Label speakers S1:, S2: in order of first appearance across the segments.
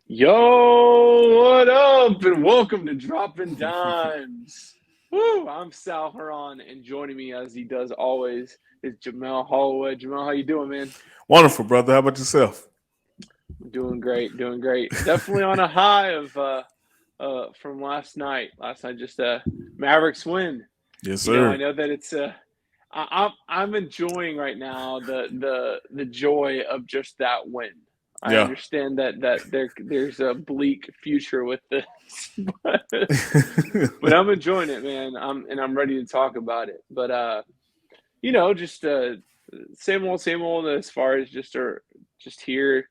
S1: Yo, what up? And welcome to Droppin Dimes. Woo! I'm Sal Herran, and joining me as he does always is Jamelle Holloway. Jamelle, how you doing, man?
S2: Wonderful, brother. How about yourself?
S1: Doing great, doing great. Definitely on a high of from last night. Last night, just Mavericks win.
S2: Yes,
S1: I
S2: sir.
S1: know that it's I'm enjoying right now the joy of just that win. I
S2: Yeah.
S1: understand that there's a bleak future with this, but I'm enjoying it, man. I'm ready to talk about it. But just same old as far as just here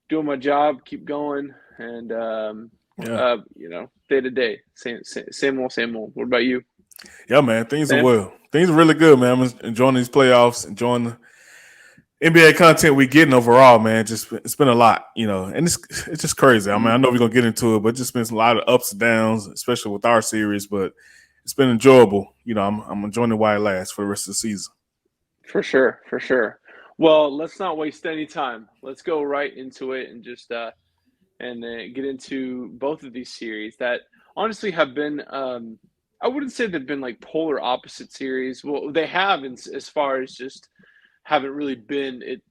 S1: doing my job, keep going, and
S2: Yeah.
S1: day to day, same old, same old. What about you?
S2: Yeah, man. Things are
S1: Same.
S2: well. Things are really good, man. I'm enjoying these playoffs, enjoying the NBA content we're getting overall, man. It's been a lot, and it's just crazy. I mean, I know we're gonna get into it, but it's just been a lot of ups and downs, especially with our series. But it's been enjoyable. I'm enjoying it while it lasts for the rest of the season.
S1: For sure, for sure. Well, let's not waste any time. Let's go right into it and just get into both of these series that honestly have been. I wouldn't say they've been like polar opposite series. Well, they have as far as just haven't really been it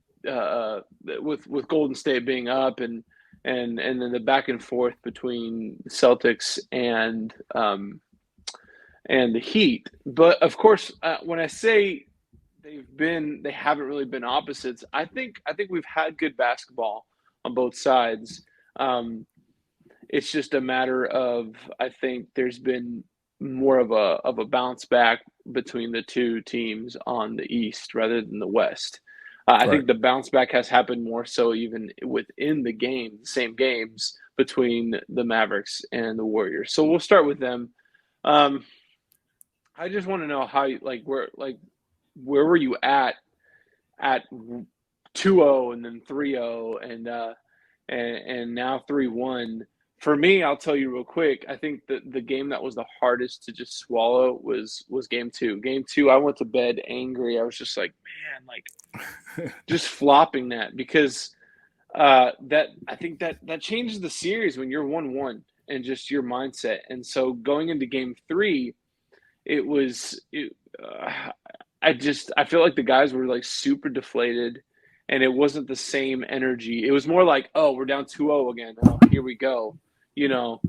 S1: with Golden State being up and then the back and forth between the Celtics and the Heat. But of course, when I say they haven't really been opposites. I think we've had good basketball on both sides. Um, it's just a matter of I think there's been more of a bounce back between the two teams on the East rather than the West. I
S2: Right.
S1: think the bounce back has happened more so even within the same games between the Mavericks and the Warriors. So we'll start with them. Um, I just want to know how you where were you at 2-0 and then 3-0 and now 3-1. For me, I'll tell you real quick, I think the game that was the hardest to just swallow was game 2. Game 2, I went to bed angry. I was just like, man, like just flopping that because that I think that changes the series when you're 1-1 and just your mindset. And so going into game 3, it was it, uh, I feel like the guys were like super deflated and it wasn't the same energy. It was more like, oh, we're down 2-0 again. Oh, here we go. You know,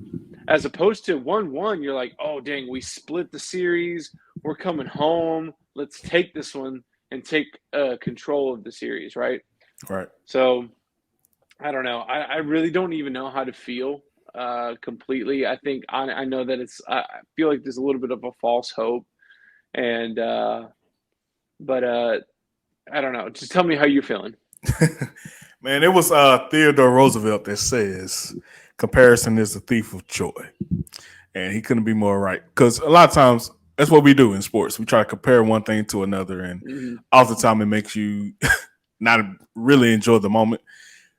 S1: as opposed to 1-1, you're like, oh dang, we split the series. We're coming home. Let's take this one and take control of the series, right?
S2: Right.
S1: So I don't know. I really don't even know how to feel completely. I know that I feel like there's a little bit of a false hope and but I don't know. Just tell me how you're feeling.
S2: Man, it was Theodore Roosevelt that says comparison is the thief of joy. And he couldn't be more right. Because a lot of times that's what we do in sports. We try to compare one thing to another, and
S1: Hmm.
S2: oftentimes it makes you not really enjoy the moment.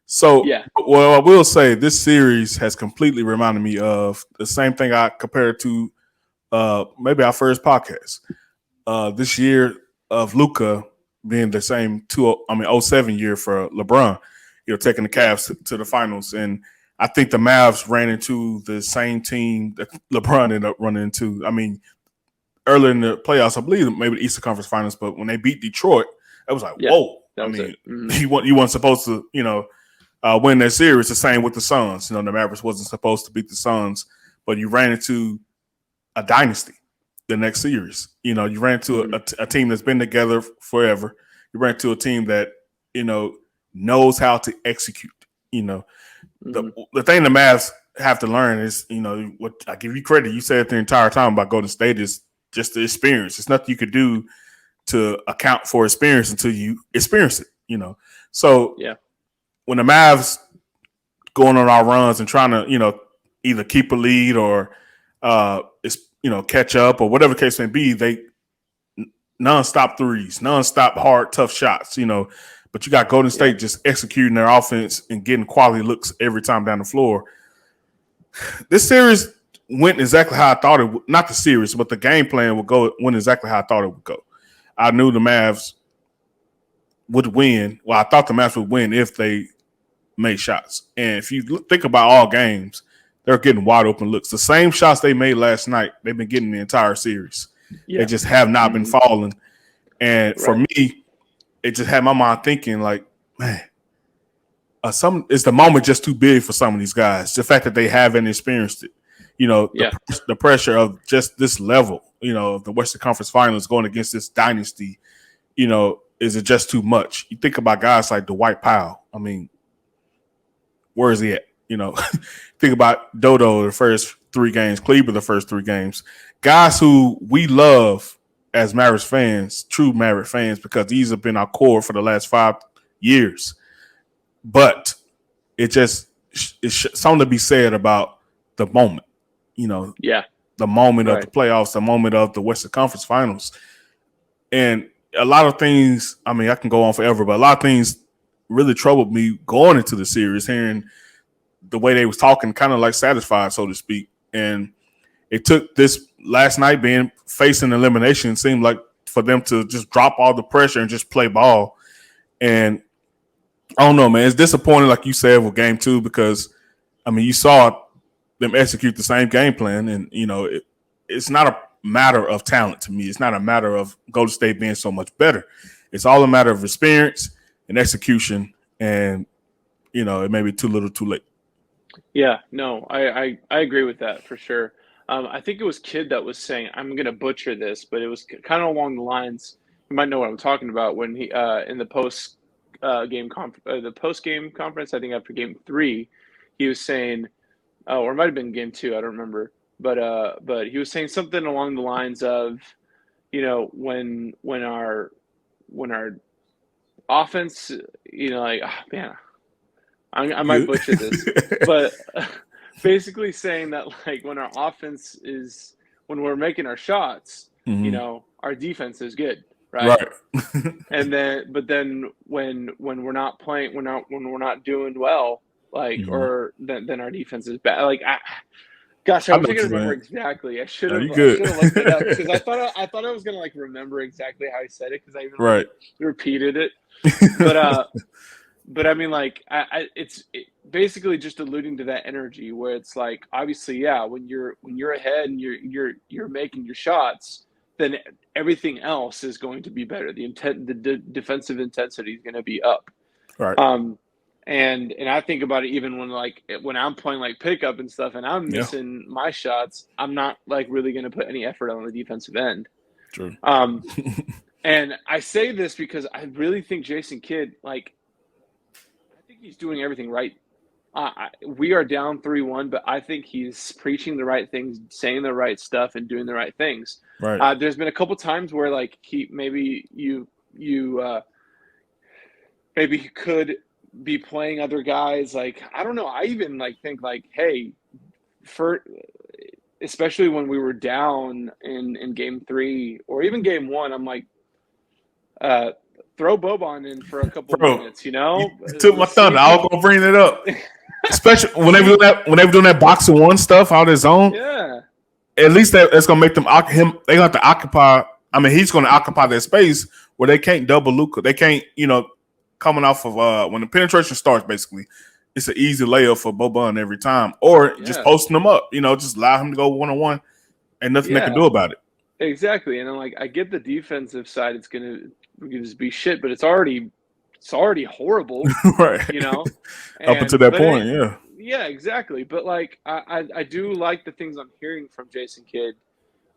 S2: So,
S1: Yeah.
S2: well, I will say this series has completely reminded me of the same thing I compared to maybe our first podcast. This year of Luka being the same '07 year for LeBron, taking the
S1: Yeah.
S2: Cavs to the finals. And I think the Mavs ran into the same team that LeBron ended up running into. I mean, earlier in the playoffs, I believe maybe the Eastern Conference Finals, but when they beat Detroit, it was like,
S1: Yeah.
S2: whoa.
S1: That
S2: I
S1: was it.
S2: mean,
S1: Hmm.
S2: you weren't supposed to, win that series. The same with the Suns. The Mavericks wasn't supposed to beat the Suns, but you ran into a dynasty the next series. You ran into
S1: Hmm.
S2: a team that's been together forever. You ran into a team that you know knows how to execute. You know, the
S1: Hmm.
S2: the thing the Mavs have to learn is, what I give you credit. You said it the entire time about Golden State is just the experience. It's nothing you could do to account for experience until you experience it. So
S1: Yeah.
S2: when the Mavs going on our runs and trying to, either keep a lead or catch up or whatever the case may be, they nonstop threes, nonstop hard, tough shots, But you got Golden
S1: Yeah.
S2: State just executing their offense and getting quality looks every time down the floor. This series went exactly how I thought it would. Not the series, but the game plan went exactly how I thought it would go. I knew the Mavs would win. Well, I thought the Mavs would win if they made shots. And if you think about all games, they're getting wide open looks. The same shots they made last night, they've been getting the entire series. They
S1: Yeah.
S2: just have not been falling. And for
S1: Right.
S2: me, it just had my mind thinking like, man, is the moment just too big for some of these guys? The fact that they haven't experienced it, the pressure of just this level, the Western Conference Finals going against this dynasty, is it just too much? You think about guys like Dwight Powell. I mean, where is he at? Think about Dodo the first 3 games, Kleber the first 3 games. Guys who we love as Mavericks fans, true Maverick fans, because these have been our core for the last 5 years. But it's something to be said about the moment, the moment of the playoffs, the moment of the Western Conference Finals. And a lot of things, I mean, I can go on forever, but a lot of things really troubled me going into the series, hearing the way they was talking, kind of like satisfied, so to speak. And it took this last night facing elimination, seemed like for them to just drop all the pressure and just play ball. And I don't know, man. It's disappointing, like you said, with game 2, because, I mean, you saw them execute the same game plan. And, it's not a matter of talent to me. It's not a matter of Golden State being so much better. It's all a matter of experience and execution. And, it may be too little too late.
S1: Yeah, no, I agree with that for sure. I think it was Kid that was saying, I'm going to butcher this, but it was kind of along the lines, you might know what I'm talking about, when he in the post game conference, I think after game 3, he was saying, or it might have been game 2, I don't remember, but he was saying something along the lines of, when our offense, like, oh, man, I might butcher this, but basically saying that, like, when our offense is, when we're making our shots, our defense is good, right? And then when we're not playing, when we're not doing well, like, or then our defense is bad. Like, gosh, I wish I could remember exactly. I should have looked it up, because I thought I was gonna, like, remember exactly how he said it, because I even repeated it, but I mean, like, it's basically just alluding to that energy where it's like, obviously, yeah, when you're ahead and you're making your shots, then everything else is going to be better. The defensive intensity is going to be up.
S2: Right.
S1: And I think about it even when I'm playing, like, pickup and stuff, and I'm missing my shots, I'm not, like, really going to put any effort on the defensive end.
S2: True.
S1: And I say this because I really think Jason Kidd, like, I think he's doing everything right. We are down 3-1, but I think he's preaching the right things, saying the right stuff, and doing the right things.
S2: Right.
S1: There's been a couple times where, like, maybe you could be playing other guys. Like, I don't know. I even, like, think, like, hey, especially when we were down in game 3 or even game 1, I'm like, throw Boban in for a couple minutes,
S2: You took my thunder. I was gonna bring it up. Especially when they were doing that boxing 1 stuff out of his own.
S1: Yeah.
S2: At least that's gonna make them him. They have to occupy. I mean, he's gonna occupy that space where they can't double Luka. They can't, coming off of when the penetration starts. Basically, it's an easy layup for Boban every time, or just posting him up. Just allow him to go 1-on-1, and nothing they can do about it.
S1: Exactly, and I'm like, I get the defensive side; it's gonna just be shit, but it's already horrible,
S2: right? Up until that point,
S1: yeah, exactly. But, like, I do like the things I'm hearing from Jason Kidd,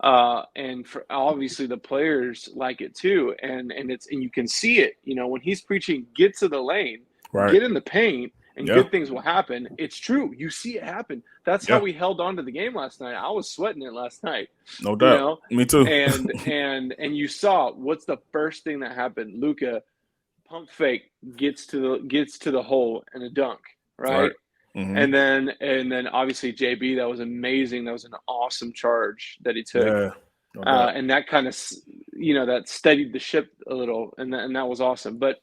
S1: and for obviously the players like it too, and you can see it. When he's preaching, get to the lane, get in the paint, and good things will happen. It's true. You see it happen. That's how we held on to the game last night. I was sweating it last night.
S2: No doubt. Me too.
S1: And you saw what's the first thing that happened? Luka pump fake gets to the hole and a dunk, right?
S2: Mm-hmm.
S1: And then obviously JB, that was amazing. That was an awesome charge that he took.
S2: Yeah. No
S1: and that kind of that steadied the ship a little, and that was awesome. But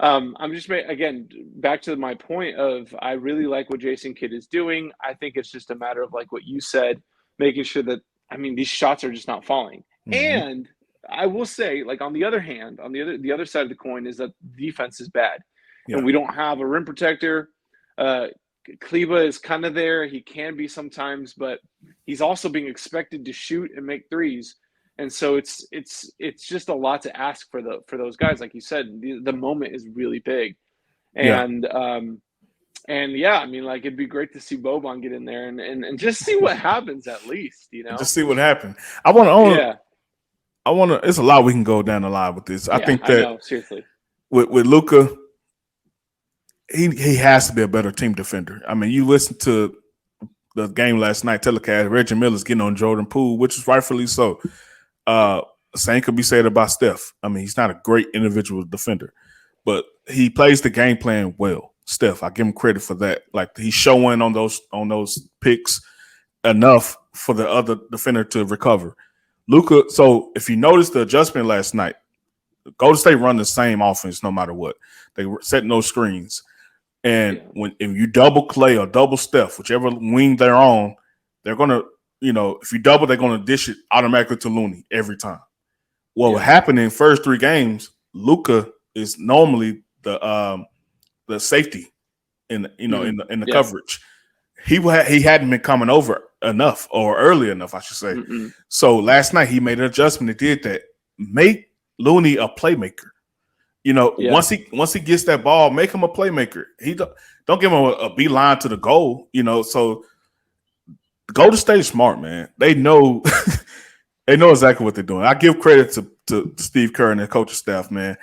S1: I'm just again back to my point of, I really like what Jason Kidd is doing. I think it's just a matter of, like what you said, making sure that, I mean, these shots are just not falling. Mm-hmm. And I will say, like, on the other hand, the other side of the coin is that defense is bad, and we don't have a rim protector. Uh, Kleba is kind of there. He can be sometimes, but he's also being expected to shoot and make threes. And so it's just a lot to ask for those guys. Like you said, the moment is really big.
S2: Yeah.
S1: And yeah, I mean, like it'd be great to see Boban get in there and just see what happens at least, you
S2: And
S1: know?
S2: just see what happened. I want
S1: Yeah,
S2: to. It's a lot we can go down the line with this. I
S1: yeah,
S2: think
S1: I
S2: that
S1: know, seriously.
S2: with Luka, he has to be a better team defender. I mean, you listen to the game last night telecast. Reggie Miller's getting on Jordan Poole, which is rightfully so. Uh, Same could be said about Steph. I mean, he's not a great individual defender, but he plays the game plan well. Steph, I give him credit for that. Like he's showing on those picks enough for the other defender to recover. Luka, so if you noticed the adjustment last night, Golden State run the same offense no matter what. They were setting those screens. And
S1: Yeah,
S2: if you double Clay or double Steph, whichever wing they're on, they're gonna, if you double, they're gonna dish it automatically to Looney every time. What would
S1: yeah,
S2: happen in first 3 games? Luka is normally the safety in the
S1: yeah,
S2: coverage. He hadn't been coming over enough or early enough, I should say.
S1: mm-mm.
S2: So last night he made an adjustment that did that. Make Looney a playmaker.
S1: Yeah,
S2: Once he gets that ball, make him a playmaker. He don't give him a beeline to the goal. So Golden State is smart, man. They know they know exactly what they're doing. I give credit to Steve Kerr and the coaching staff, man.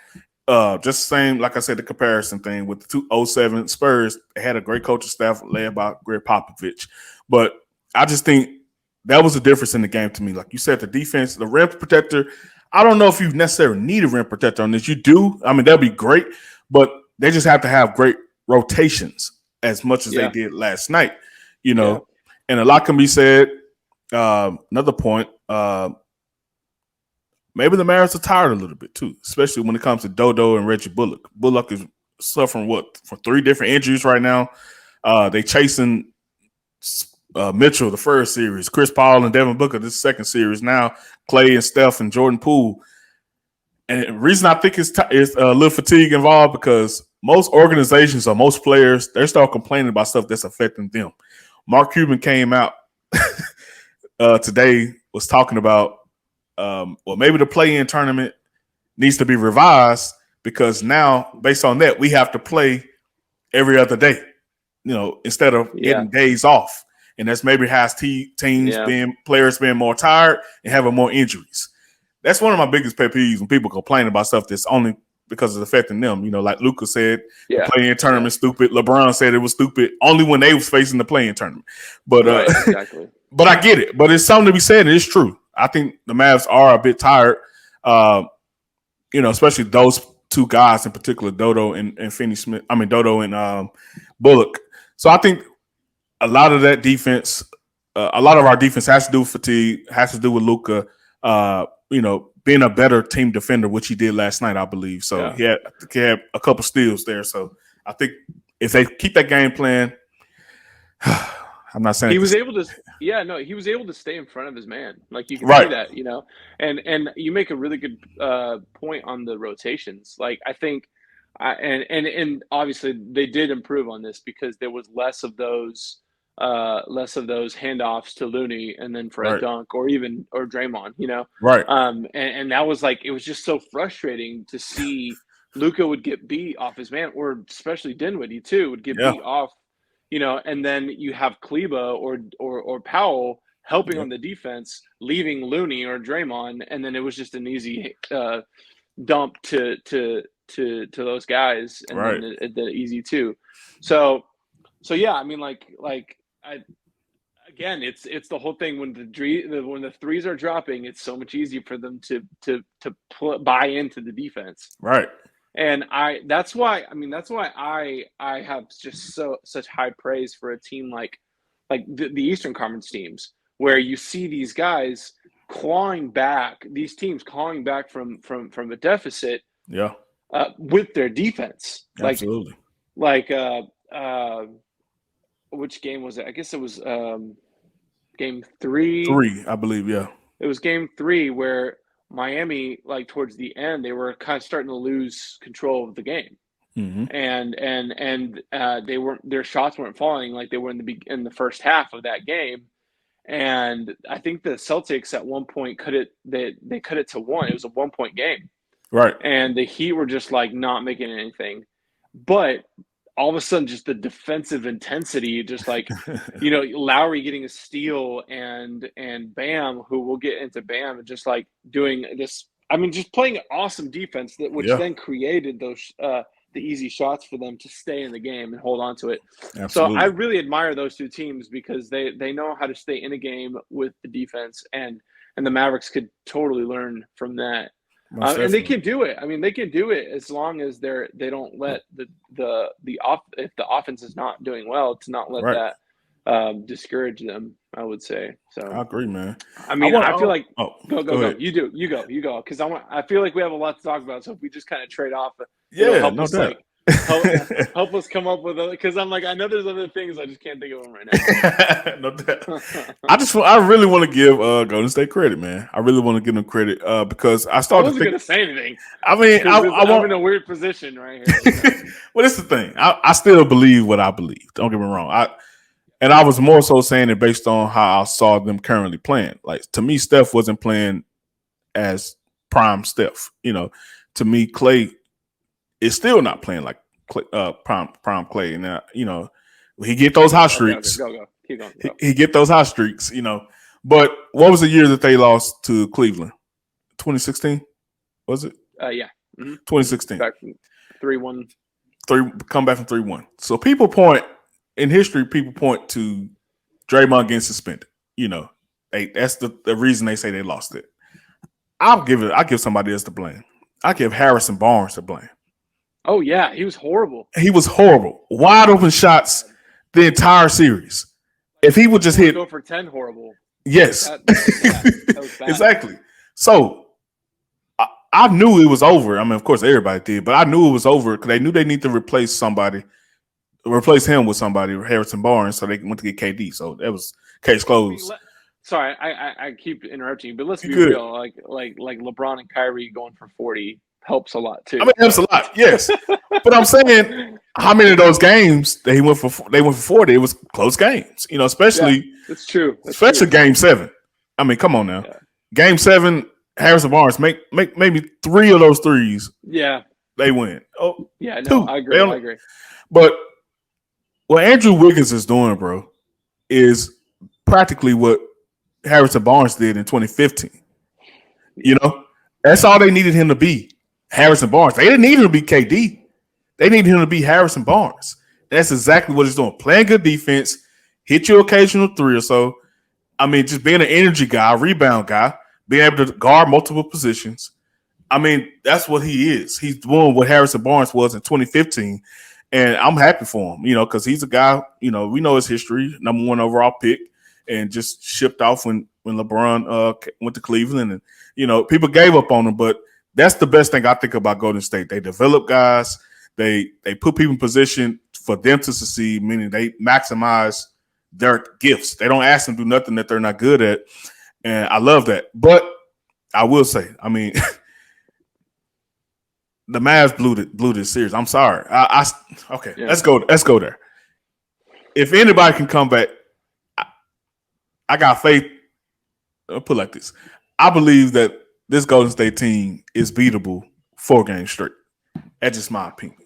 S2: Just the same, like I said, the comparison thing with the 2007 Spurs, they had a great coaching staff led by Greg Popovich. But I just think that was the difference in the game to me. Like you said, the defense, the rim protector. I don't know if you necessarily need a rim protector on this. You do. I mean, that'd be great, but they just have to have great rotations as much as they
S1: yeah,
S2: did last night. You
S1: yeah,
S2: know, and a lot can be said. Another point. Maybe the Mavericks are tired a little bit too, especially when it comes to Dodo and Reggie Bullock. Bullock is suffering from 3 different injuries right now. They chasing Mitchell the first series, Chris Paul and Devin Booker this second series. Now Clay and Steph and Jordan Poole. And the reason I think it's a little fatigue involved because most organizations or most players they start complaining about stuff that's affecting them. Mark Cuban came out today was talking about maybe the play-in tournament needs to be revised because now, based on that, we have to play every other day, instead of
S1: yeah,
S2: getting days off. And that's maybe has
S1: yeah,
S2: players being more tired and having more injuries. That's one of my biggest pet peeves when people complain about stuff that's only because it's affecting them. Like Luka said, the
S1: yeah,
S2: play-in
S1: yeah.
S2: tournament stupid. LeBron said it was stupid only when they was facing the play-in tournament. But
S1: Right, exactly.
S2: but I get it. But it's something to be said, and it's true. I think the Mavs are a bit tired. Especially those 2 guys in particular, Dodo and Finney Smith. I mean Dodo and Bullock. So I think a lot of that defense, a lot of our defense has to do with fatigue, has to do with Luka. Being a better team defender, which he did last night, I believe. So
S1: Yeah.
S2: he had a couple steals there. So I think if they keep that game plan, I'm not saying
S1: He was able to, yeah, no, he was able to stay in front of his man. Like you can see
S2: right,
S1: that, and you make a really good point on the rotations. Like I think, and obviously they did improve on this because there was less of those handoffs to Looney and then for a
S2: right,
S1: dunk or Draymond,
S2: right.
S1: and that was like it was just so frustrating to see Luka would get beat off his man, or especially Dinwiddie too would get
S2: Yeah,
S1: beat off. And then you have Kleba or Powell helping
S2: yeah,
S1: on the defense, leaving Looney or Draymond, and then it was just an easy dump to those guys, and then
S2: right.
S1: the easy two. So yeah, I mean, I again, it's the whole thing when when the threes are dropping, it's so much easier for them to buy into the defense.
S2: Right.
S1: And that's why I have just such high praise for a team like the Eastern Conference teams, where you see these guys these teams clawing back from a deficit
S2: Yeah,
S1: with their defense.
S2: absolutely.
S1: Like which game was it? I guess it was game 3.
S2: 3, I believe. Yeah,
S1: It was game 3 where Miami, like towards the end, they were kind of starting to lose control of the game.
S2: Mm-hmm.
S1: and they weren't their shots weren't falling like they were in the first half of that game. And I think the Celtics at one point they cut it to one. It was a 1 point game,
S2: Right.
S1: and the Heat were just like not making anything. But all of a sudden, just the defensive intensity, just like Lowry getting a steal and Bam, who we'll get into Bam, just like doing this. I mean, just playing awesome defense which
S2: Yeah.
S1: then created those the easy shots for them to stay in the game and hold on to it. So I
S2: Absolutely.
S1: really admire those two teams because they know how to stay in a game with the defense, and the Mavericks could totally learn from that.
S2: Most
S1: And they
S2: definitely.
S1: can do it. I mean, they can do it as long as they don't let if the offense is not doing well, to not let
S2: Right.
S1: that discourage them. I would say so.
S2: I agree, man.
S1: I mean, I feel like
S2: Go
S1: go.
S2: ahead.
S1: You go because I feel like we have a lot to talk about. So if we just kind of trade off, it'll
S2: Yeah,
S1: help
S2: no
S1: us
S2: doubt.
S1: like help us come up with because I'm like I know there's other things I just can't think of them right
S2: No doubt.
S1: now.
S2: I really want to give Golden State credit, man. I really want to give them credit because I
S1: I
S2: started to
S1: wasn't
S2: think.
S1: gonna say anything
S2: I mean,
S1: because
S2: I
S1: I'm in
S2: want.
S1: a weird position right here. So.
S2: Well, this is the thing. I still believe what I believe. Don't get me wrong. I was more so saying it based on how I saw them currently playing. Like to me, Steph wasn't playing as prime Steph. To me, Clay is still not playing like prime Clay. Now, he get those hot
S1: Okay,
S2: streaks.
S1: go. Keep going.
S2: He,
S1: Go.
S2: he get those hot streaks. But what was the year that they lost to Cleveland? 2016 was it?
S1: Yeah. Mm-hmm.
S2: 2016.
S1: Back from 3-1.
S2: Come back from 3-1. So people point in history. People point to Draymond getting suspended. That's the reason they say they lost it. I'll give somebody else the blame. I give Harrison Barnes the blame.
S1: Oh yeah, he was horrible.
S2: He was horrible. Wide open shots the entire series. If he would just hit
S1: go for 10, horrible.
S2: Yes.
S1: That was bad.
S2: Exactly. So I knew it was over. I mean, of course, everybody did, but I knew it was over because they knew they need to replace him with somebody, Harrison Barnes, so they went to get KD. So that was case closed.
S1: Sorry, I keep interrupting you, but let's be
S2: Good.
S1: real. Like LeBron and Kyrie going for 40 helps a lot too.
S2: I mean, it helps a lot, yes. But I'm saying, how many of those games that they went for 40? It was close games, especially
S1: that's true.
S2: Especially Game 7. I mean, come on now.
S1: Yeah.
S2: Game 7, Harrison Barnes make maybe 3 of those threes.
S1: Yeah,
S2: they win. Oh,
S1: yeah, no,
S2: 2.
S1: I agree.
S2: But what Andrew Wiggins is doing, bro, is practically what Harrison Barnes did in 2015. That's all they needed him to be. Harrison Barnes. They didn't need him to be KD. They needed him to be Harrison Barnes. That's exactly what he's doing. Playing good defense, hit your occasional 3 or so. I mean, just being an energy guy, rebound guy, being able to guard multiple positions. I mean, that's what he is. He's doing what Harrison Barnes was in 2015. And I'm happy for him, because he's a guy, we know his history, number 1 overall pick, and just shipped off when LeBron went to Cleveland. And, people gave up on him, but that's the best thing I think about Golden State. They develop guys. They put people in position for them to succeed, meaning they maximize their gifts. They don't ask them to do nothing that they're not good at. And I love that. But I will say, I mean, the Mavs blew this series. I'm sorry. Okay, yeah. Let's go there. If anybody can come back, I got faith. I'll put it like this. I believe that this Golden State team is beatable 4 games straight. That's just my opinion.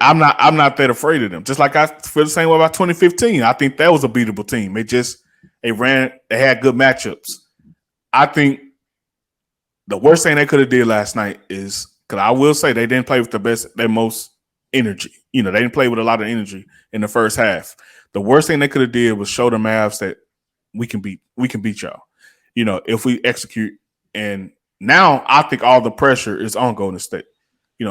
S2: I'm not that afraid of them. Just like I feel the same way about 2015. I think that was a beatable team. They had good matchups. I think the worst thing they could have did last night is, because I will say they didn't play with their most energy. They didn't play with a lot of energy in the first half. The worst thing they could have did was show the Mavs that we can beat y'all. If we execute. And now I think all the pressure is on Golden State.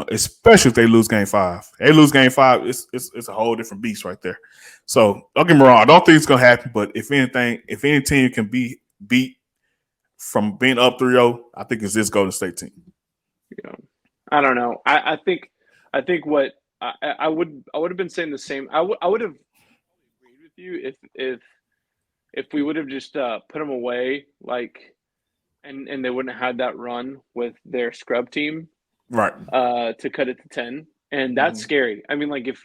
S2: Especially if they lose Game 5. They lose Game 5, it's a whole different beast right there. So don't get me wrong, I don't think it's gonna happen. But if any team can be beat from being up 3-0, I think it's this Golden State team.
S1: I don't know. I think what I would have been saying the same. I would have agreed with you if we would have just put them away, like, and they wouldn't have had that run with their scrub team,
S2: right?
S1: To cut it to 10. and that's
S2: Mm-hmm.
S1: scary. I mean, like if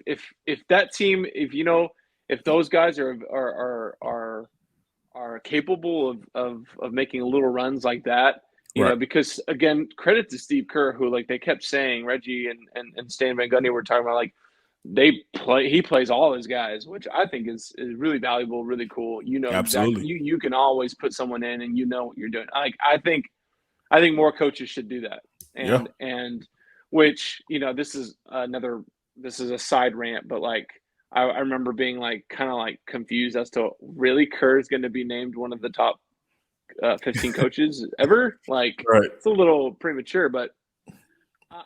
S1: that team, if those guys are capable of making little runs like that,
S2: Right.
S1: because again, credit to Steve Kerr, who like they kept saying Reggie and Stan Van Gundy were talking about like he plays all his guys, which I think is really valuable, really cool. Exactly,
S2: Absolutely.
S1: you can always put someone in and you know what you're doing. Like I think more coaches should do that.
S2: Yeah.
S1: And which, this is a side rant, but like I remember being like kind of like confused as to really Kerr is going to be named one of the top 15 coaches ever. Like
S2: Right.
S1: it's a little premature, but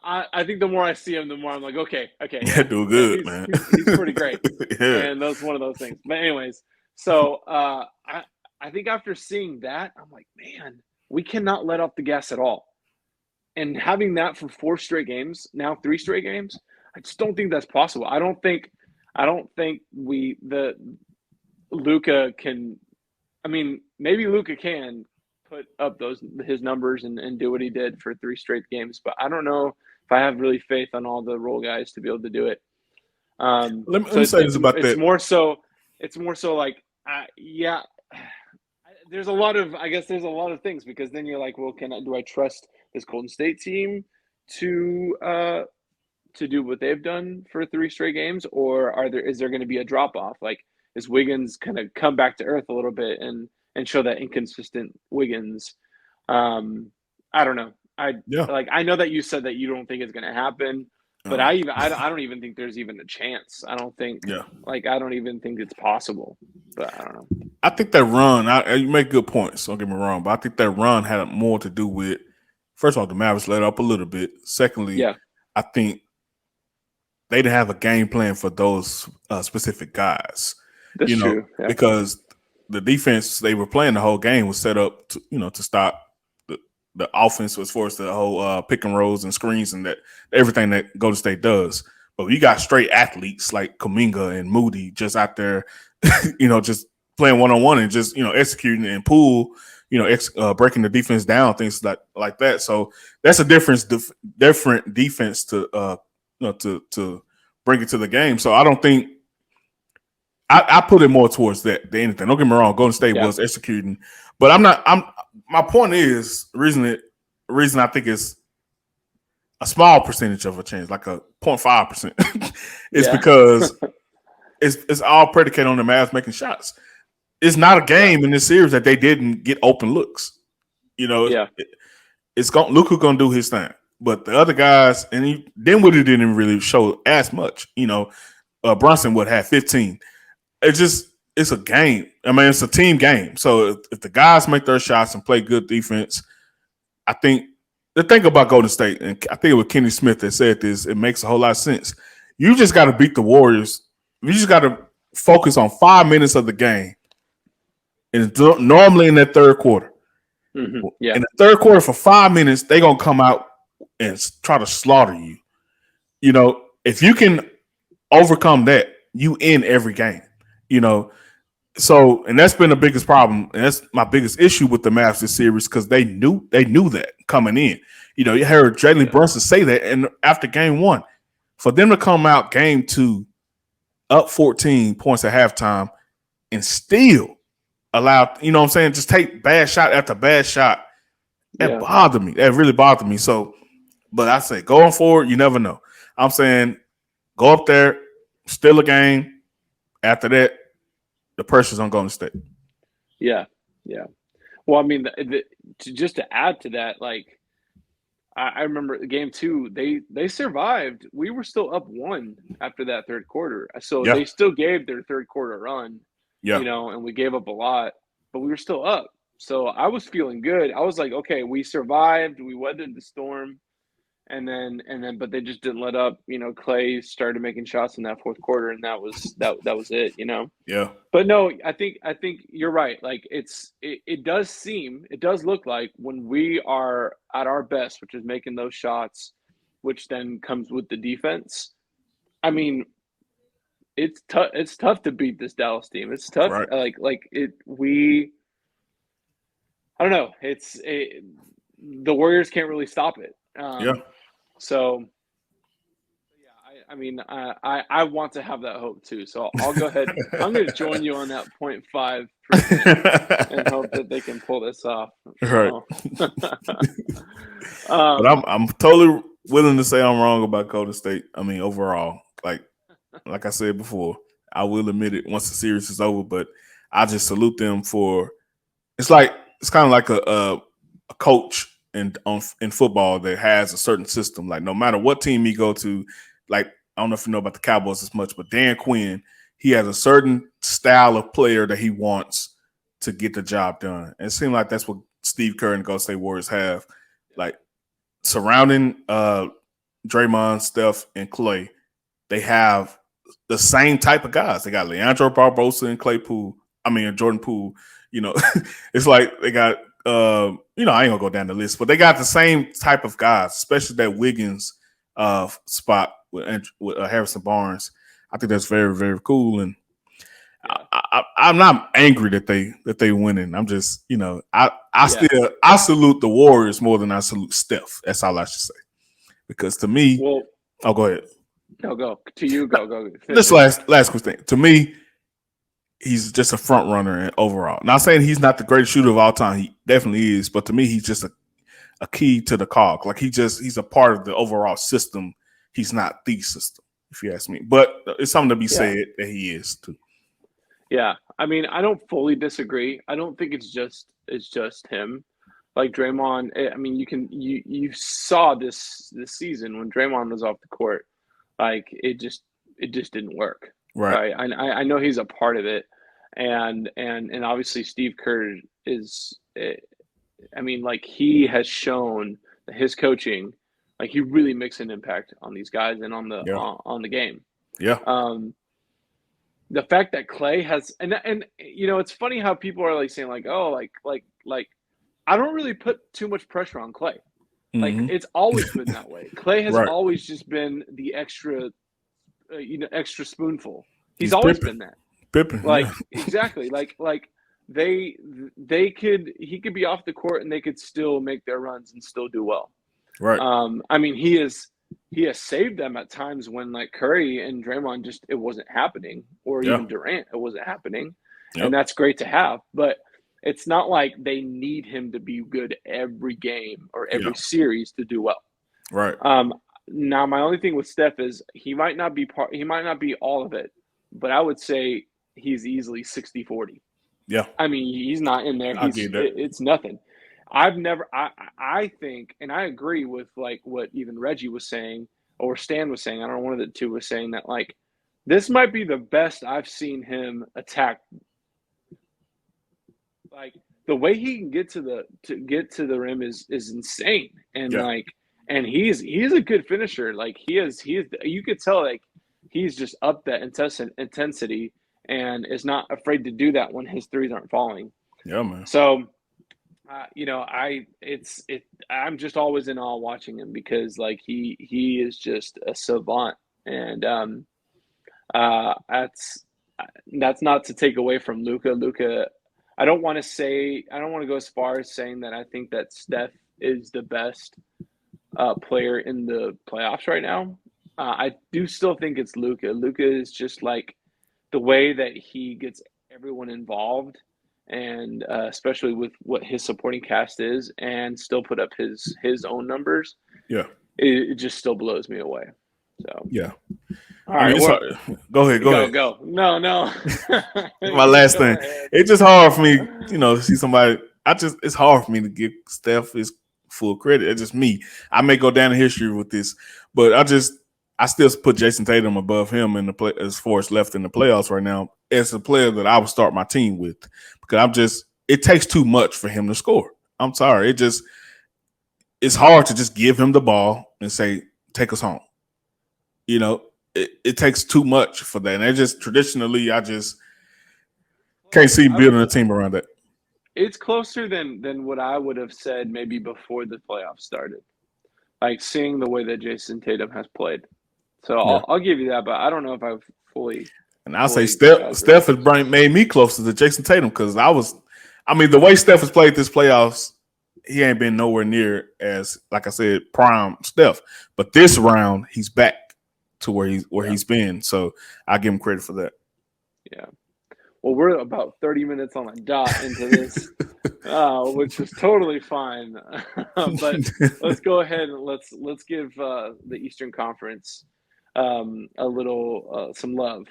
S1: I think the more I see him, the more I'm like, okay,
S2: Yeah,
S1: yeah,
S2: do
S1: yeah,
S2: good, man.
S1: he's pretty great,
S2: Yeah.
S1: and that's one of those things. But anyways, so I think after seeing that, I'm like, man, we cannot let off the gas at all. And having that for 4 straight games, now 3 straight games, I just don't think that's possible. I don't think the Luka can. I mean, maybe Luka can put up his numbers and do what he did for 3 straight games, but I don't know if I have really faith on all the role guys to be able to do it.
S2: Let
S1: So
S2: me
S1: it's
S2: say this
S1: it's
S2: about
S1: it's
S2: that.
S1: more so like yeah. There's a lot of I guess there's a lot of things because then you're like, well, do I trust this Golden State team to uh to do what they've done for 3 straight games, or is there going to be a drop off? Like, is Wiggins kind of come back to earth a little bit and show that inconsistent Wiggins? I don't know.
S2: Yeah.
S1: I know that you said that you don't think it's going to happen, but
S2: Uh,
S1: I don't even think there's even a chance.
S2: yeah.
S1: I don't even think it's possible. But I don't know.
S2: I think that run, you make good points, don't get me wrong, but I think that run had more to do with, first of all, the Mavericks let up a little bit. Secondly,
S1: Yeah,
S2: I think they didn't have a game plan for those specific guys,
S1: that's true. Yeah,
S2: because the defense they were playing the whole game was set up to, to stop the offense as far as the whole pick and rolls and screens and that everything that Golden State does. But you got straight athletes like Kuminga and Moody just out there, just playing one on one and just executing and Poole, breaking the defense down, things like that. So that's a different defense to to bring it to the game. So I don't think I put it more towards that than anything. Don't get me wrong, Golden State
S1: yeah,
S2: was executing, but I'm not. My point is reason I think it's a small percentage of a chance, like a 0.5%, is
S1: yeah,
S2: because it's all predicated on the Mavs making shots. It's not a
S1: yeah,
S2: game in this series that they didn't get open looks. You know,
S1: yeah,
S2: it's going Luka gonna do his thing, but the other guys and Dinwiddie didn't really show as much. Brunson would have 15. It's a game. I mean, it's a team game. So if the guys make their shots and play good defense, I think the thing about Golden State, and I think it was Kenny Smith that said this, it makes a whole lot of sense. You just got to beat the Warriors. You just got to focus on 5 minutes of the game, and normally in that third quarter.
S1: yeah,
S2: In the third quarter, for 5 minutes, they're gonna come out and try to slaughter you. If you can overcome that, you in every game. You know, and that's been the biggest problem, and that's my biggest issue with the Mavs this series because they knew that coming in. You heard Jalen
S1: yeah,
S2: Brunson say that, and after game one, for them to come out game two up 14 points at halftime and still allow, what I'm saying, just take bad shot after bad shot, that
S1: yeah.
S2: bothered me. That really bothered me. So, but I say going forward, you never know. I'm saying go up there, steal a game. After that, the pressure's on Golden State.
S1: Yeah, yeah. Well, I mean, just to add to that, like I remember game two, they survived. We were still up one after that third quarter, so
S2: Yeah,
S1: they still gave their third quarter run,
S2: yeah,
S1: and we gave up a lot, but we were still up. So I was feeling good. I was like, okay, we survived. We weathered the storm. And then but they just didn't let up. Clay started making shots in that fourth quarter, and that was it.
S2: yeah,
S1: But no, I think you're right. Like it does look like when we are at our best, which is making those shots, which then comes with the defense. I mean, it's tough. It's tough to beat this Dallas team. It's tough.
S2: right.
S1: Like it. I don't know. The Warriors can't really stop it.
S2: Yeah,
S1: So I mean, I want to have that hope too. So I'll go ahead. I'm going to join you on that 0.5% and hope that they can pull this off.
S2: Right.
S1: So,
S2: But I'm totally willing to say I'm wrong about Golden State. I mean, overall, like I said before, I will admit it once the series is over. But I just salute them for. It's kind of like a coach in football that has a certain system. Like no matter what team you go to, like I don't know if you know about the Cowboys as much, but Dan Quinn, he has a certain style of player that he wants to get the job done. And it seems like that's what Steve Kerr and the Golden State Warriors have. Like surrounding Draymond, Steph, and Clay, they have the same type of guys. They got Leandro Barbosa and Jordan Poole. You know, it's like they got I ain't gonna go down the list, but they got the same type of guys, especially that Wiggins spot with Harrison Barnes. I think that's very, very cool, and I'm not angry that they winning. I'm just, I salute the Warriors more than I salute Steph. That's all I should say. Because to me, go ahead.
S1: No, go to you. Go.
S2: This last quick thing. To me, he's just a front runner overall. Not saying he's not the greatest shooter of all time. He definitely is. But to me, he's just a key to the cog. Like he's a part of the overall system. He's not the system, if you ask me. But it's something to be said that he is too.
S1: Yeah, I mean, I don't fully disagree. I don't think it's just him. Like Draymond, I mean, you saw this season when Draymond was off the court, like it just didn't work.
S2: Right.
S1: I know he's a part of it, and obviously Steve Kerr is. I mean, like he has shown that his coaching, like he really makes an impact on these guys and on the game.
S2: Yeah.
S1: The fact that Clay has and it's funny how people are like saying like, oh, like I don't really put too much pressure on Clay. Like it's always been that way. Clay has always just been the extra spoonful. He's always been that.
S2: Pippin,
S1: exactly. Like he could be off the court and they could still make their runs and still do well.
S2: Right.
S1: I mean, he has saved them at times when like Curry and Draymond it wasn't happening, or even Durant, it wasn't happening. Yep. And that's great to have, but it's not like they need him to be good every game or every series to do well.
S2: Right.
S1: Now my only thing with Steph is he might not be all of it, but I would say he's easily 60-40.
S2: Yeah.
S1: I mean, he's not in there. It's nothing. I think, and I agree with like what even Reggie was saying or Stan was saying. I don't know, one of the two was saying that like this might be the best I've seen him attack. Like the way he can get to the rim is insane, and and he's a good finisher. Like he is you could tell like he's just up that intensity and is not afraid to do that when his threes aren't falling.
S2: Yeah, man.
S1: So. I'm just always in awe watching him because like he is just a savant, and that's not to take away from Luka. Luka, I don't want to go as far as saying that I think that Steph is the best player in the playoffs right now. I do still think it's Luka. Luka is just like the way that he gets everyone involved. And especially with what his supporting cast is, and still put up his own numbers.
S2: Yeah,
S1: it just still blows me away. So
S2: yeah.
S1: All right,
S2: go ahead.
S1: Go. No.
S2: My last thing. It's just hard for me, to see somebody. It's hard for me to give Steph his full credit. It's just me. I may go down in history with this, but I still put Jason Tatum above him in the play as far as left in the playoffs right now as a player that I would start my team with, because it takes too much for him to score. I'm sorry. It's hard to just give him the ball and say, take us home. It takes too much for that. And traditionally, I just can't see building a team around that.
S1: It's closer than what I would have said maybe before the playoffs started. Like seeing the way that Jason Tatum has played. So I'll give you that, but I don't know if I've fully. And
S2: I'll say Steph has made me closer to Jason Tatum because the way Steph has played this playoffs, he ain't been nowhere near as, like I said, prime Steph. But this round, he's back. to where he's been. So I give him credit for that.
S1: Yeah. Well, we're about 30 minutes on the dot into this, which is totally fine. But let's go ahead and let's give the Eastern Conference a little some love.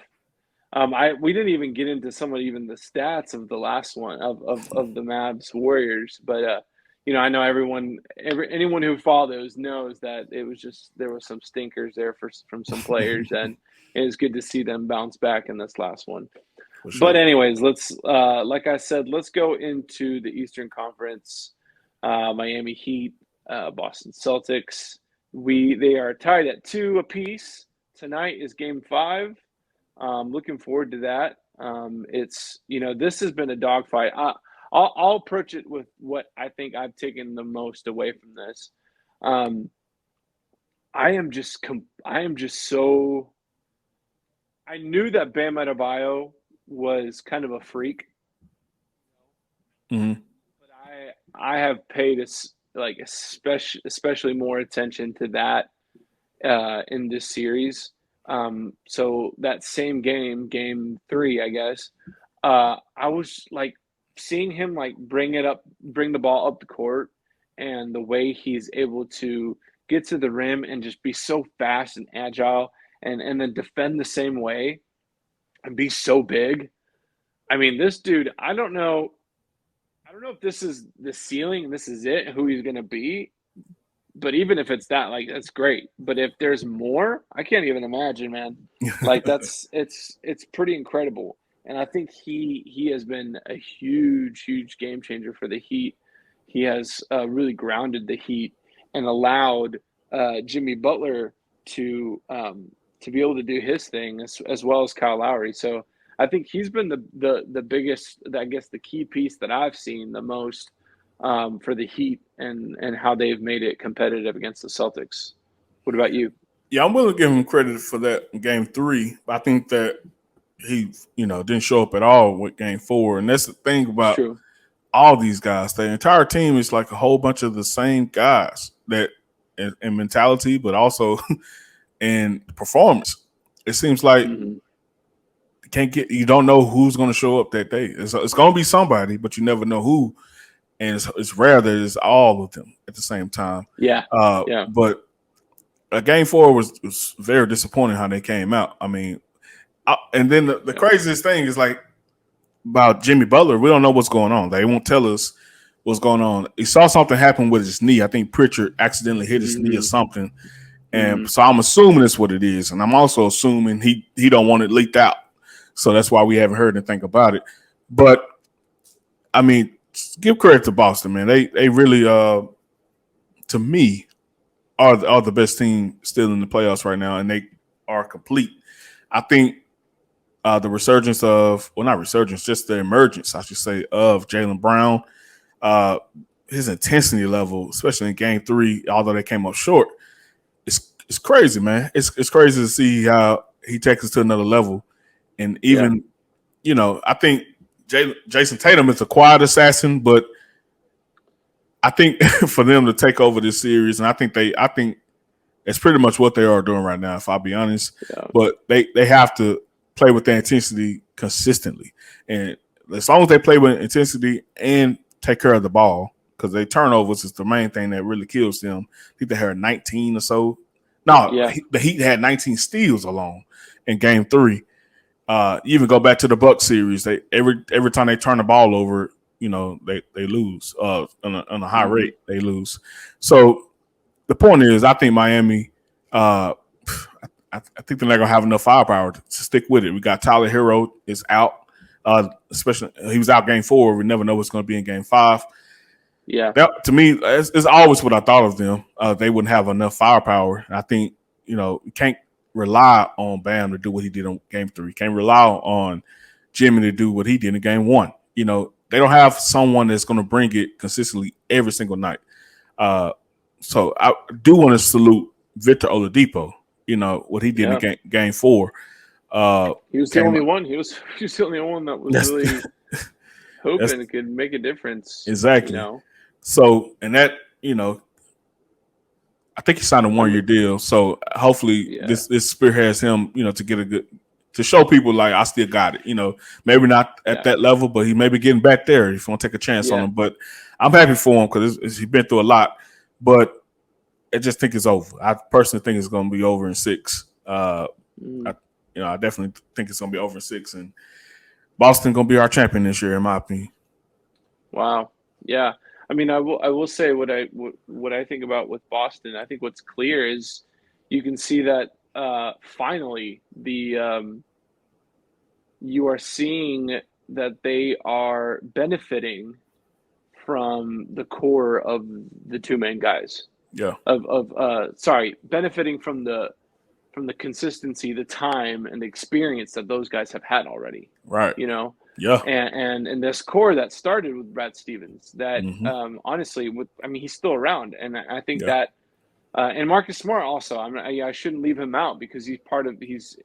S1: We didn't even get into some of even the stats of the last one of the Mavs Warriors, but I know anyone who follows knows that it was just there was some stinkers there from some players, and it was good to see them bounce back in this last one.
S2: Sure.
S1: But anyways, let's like I said, let's go into the Eastern Conference. Miami Heat, Boston Celtics. They are tied at 2 apiece. Tonight is Game 5. Looking forward to that. This has been a dogfight. I'll approach it with what I think I've taken the most away from this. I am just so. I knew that Bam Adebayo was kind of a freak,
S2: mm-hmm.
S1: but I have paid especially more attention to that in this series. So that same game 3, I guess, I was like seeing him bring the ball up the court, and the way he's able to get to the rim and just be so fast and agile, and then defend the same way and be so big. I mean, this dude, I don't know if this is the ceiling, this is it, who he's going to be. But even if it's that, that's great. But if there's more, I can't even imagine, man. It's pretty incredible. And I think he has been a huge game changer for the Heat. He has really grounded the Heat and allowed Jimmy Butler to be able to do his thing as well as Kyle Lowry. So I think he's been the biggest, I guess, the key piece that I've seen the most for the Heat and how they've made it competitive against the Celtics. What about you?
S2: Yeah, I'm willing to give him credit for that in Game 3. I think that he, didn't show up at all with Game 4, and that's the thing about all these guys. The entire team is like a whole bunch of the same guys that in mentality, but also in performance. It seems like you don't know who's going to show up that day. It's going to be somebody, but you never know who. And it's rare that it's all of them at the same time.
S1: Yeah.
S2: But Game 4 was very disappointing how they came out. I mean, and then the craziest thing is about Jimmy Butler. We don't know what's going on. They won't tell us what's going on. He saw something happen with his knee. I think Pritchard accidentally hit his knee or something. And so I'm assuming that's what it is. And I'm also assuming he don't want it leaked out. So that's why we haven't heard anything about it. But, I mean, give credit to Boston, man. They really, to me, are the best team still in the playoffs right now, and they are complete. I think the resurgence just the emergence, I should say, of Jaylen Brown, his intensity level, especially in Game 3, although they came up short, it's crazy, man. It's crazy to see how he takes us to another level, and even I think Jason Tatum is a quiet assassin, but I think for them to take over this series, and I think it's pretty much what they are doing right now, if I'll be honest.
S1: Yeah.
S2: But they have to play with their intensity consistently. And as long as they play with intensity and take care of the ball, because their turnovers is the main thing that really kills them. I think they had 19 or so. No, the Heat had 19 steals alone in Game 3. You even go back to the Bucks series. They every time they turn the ball over, they lose on a high rate. They lose. So the point is, I think Miami. I think they're not gonna have enough firepower to stick with it. We got Tyler Hero is out. Especially he was out Game 4. We never know what's going to be in Game 5.
S1: Yeah,
S2: that, to me, it's always what I thought of them. They wouldn't have enough firepower. I think you can't rely on Bam to do what he did in Game 3. Can't rely on Jimmy to do what he did in Game 1. They don't have someone that's going to bring it consistently every single night. So I do want to salute Victor Oladipo. What he did in Game 4.
S1: He was the only one. He was the only one that was really hoping it could make a difference.
S2: Exactly. So, and that, I think he signed a 1 year deal. So hopefully
S1: Yeah,
S2: this spearheads him, to get a good to show people like I still got it. Maybe not at
S1: yeah,
S2: that level, but he may be getting back there if you want to take a chance on
S1: yeah.
S2: him. But I'm happy for him because he's been through a lot. But I just think it's over. I personally think it's going to be over in 6.
S1: Mm.
S2: I definitely think it's going to be over in 6, and Boston going to be our champion this year, in my opinion.
S1: Wow. Yeah. I mean, I will say what I think about with Boston. I think what's clear is you can see that finally you are seeing that they are benefiting from the core of the two main guys.
S2: Yeah.
S1: Benefiting from the consistency, the time, and the experience that those guys have had already.
S2: Right.
S1: You know,
S2: Yeah.
S1: and this core that started with Brad Stevens. That
S2: Mm-hmm.
S1: honestly, he's still around, and I think
S2: Yeah.
S1: that. And Marcus Smart also. I shouldn't leave him out because he's part of. He's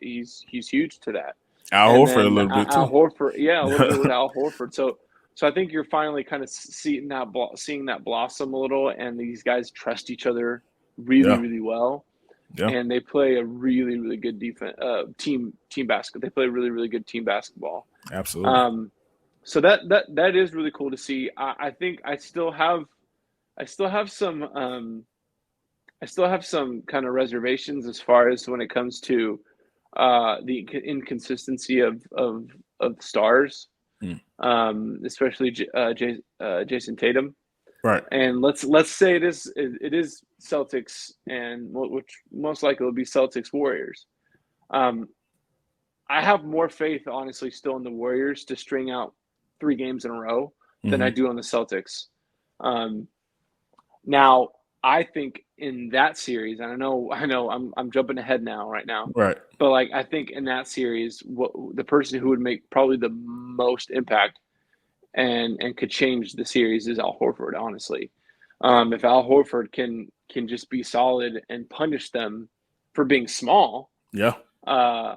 S1: huge to that.
S2: Al
S1: And
S2: Horford a
S1: then
S2: little bit
S1: Al
S2: too.
S1: Horford, yeah, a little bit with Al Horford. So I think you're finally kind of seeing that blossom a little, and these guys trust each other really,
S2: Yeah.
S1: really well,
S2: Yeah.
S1: and they play a really, really good defense team basketball. They play really, really good team basketball.
S2: Absolutely.
S1: So that is really cool to see. I think I still have some kind of reservations as far as when it comes to the inconsistency of stars,
S2: Mm.
S1: especially Jason Tatum.
S2: Right.
S1: And let's say it is Celtics, and which most likely will be Celtics Warriors. I have more faith, honestly, still in the Warriors to string out 3 games in a row than I
S2: Mm-hmm.
S1: do on the Celtics. Um, Now, I think in that series, and I know I'm jumping ahead right now,
S2: Right.
S1: but like I think in that series, the person who would make probably the most impact and could change the series is Al Horford. Honestly, if Al Horford can just be solid and punish them for being small,
S2: Yeah.
S1: uh,